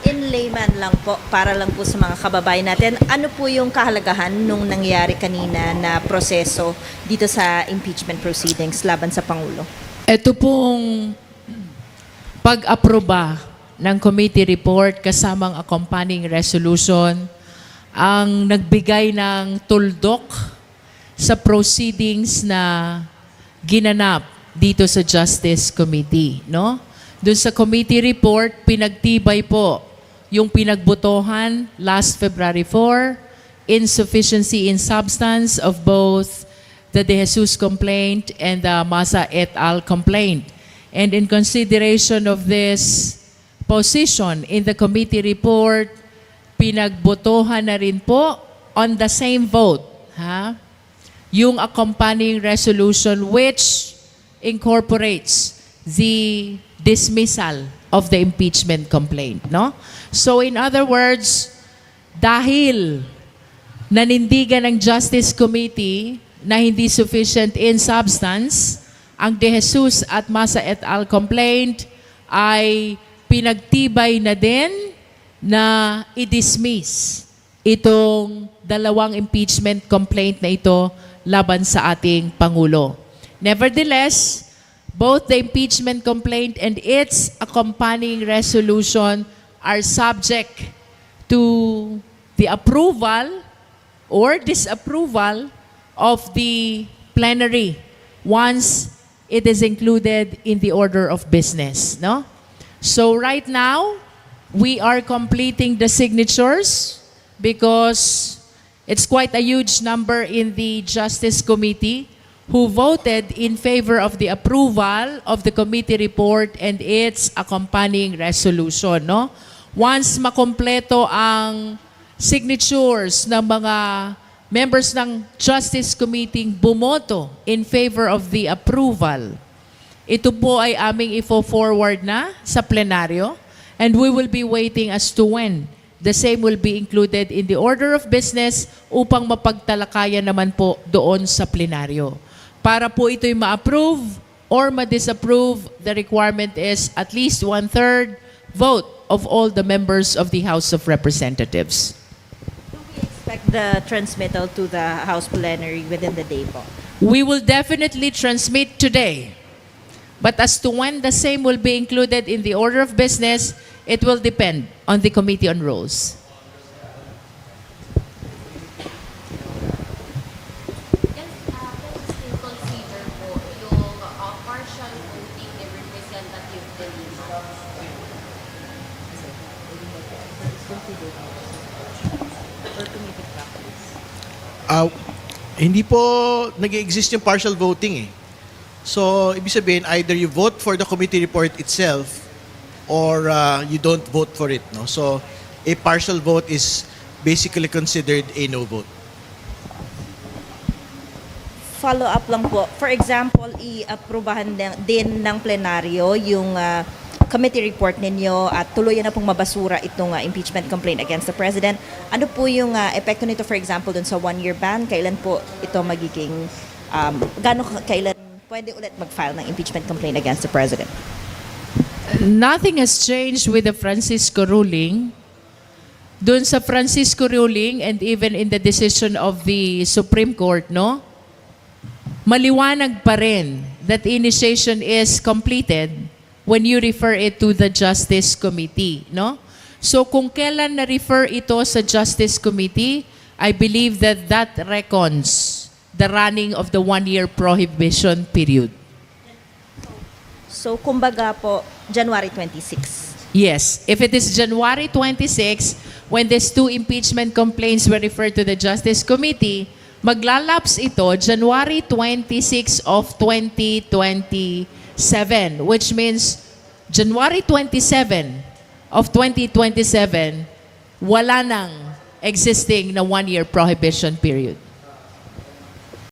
In layman lang po, para lang po sa mga kababayan natin, ano po yung kahalagahan nung nangyari kanina na proseso dito sa impeachment proceedings laban sa Pangulo? Ito pong pag-aproba ng committee report kasamang accompanying resolution ang nagbigay ng tuldok sa proceedings na ginanap dito sa Justice Committee, no? Doon sa committee report, pinagtibay po yung pinagbotohan last February 4, insufficiency in substance of both the De Jesus complaint and the Masa et al. Complaint. And in consideration of this position in the committee report, pinagbotohan na rin po on the same vote, yung accompanying resolution which incorporates the dismissal of the impeachment complaint, no? So in other words, dahil nanindigan ng Justice Committee na hindi sufficient in substance, ang De Jesus at Masa et al. Complaint ay pinagtibay na din na i-dismiss itong dalawang impeachment complaint na ito laban sa ating Pangulo. Nevertheless, both the impeachment complaint and its accompanying resolution are subject to the approval or disapproval of the plenary once it is included in the order of business, no? So right now, we are completing the signatures because it's quite a huge number in the Justice Committee who voted in favor of the approval of the committee report and its accompanying resolution, no? Once makompleto ang signatures ng mga members ng Justice Committee bumoto in favor of the approval, ito po ay aming ifo-forward na sa plenaryo and we will be waiting as to when the same will be included in the order of business upang mapagtalakayan naman po doon sa plenaryo. Para po ito'y ma-approve or ma-disapprove, the requirement is at least 1/3 vote of all the members of the House of Representatives. Do we expect the transmittal to the House plenary within the day po? We will definitely transmit today. But as to when the same will be included in the order of business, it will depend on the Committee on Rules. Still consider po yung partial voting ni Representative Delima. Hindi po nag-exist yung partial voting eh. So, ibig sabihin, either you vote for the committee report itself or you don't vote for it. No? So, a partial vote is basically considered a no vote. Follow-up lang po. For example, i-aprobahan din ng plenaryo yung committee report ninyo at tuluyan na pong mabasura itong impeachment complaint against the President. Ano po yung epekto nito, for example, dun sa one-year ban? Kailan po ito magiging, kailan pwede ulit mag-file ng impeachment complaint against the President? Nothing has changed with the Francisco ruling. Doon sa Francisco ruling and even in the decision of the Supreme Court, no? Maliwanag pa rin that initiation is completed when you refer it to the Justice Committee, no? So kung kailan na-refer ito sa Justice Committee, I believe that that reckons the running of the one-year prohibition period. So, kumbaga po, January 26. Yes, if it is January 26, when these two impeachment complaints were referred to the Justice Committee, maglalaps ito January 26 of 2027, which means January 27 of 2027, wala nang existing na one-year prohibition period.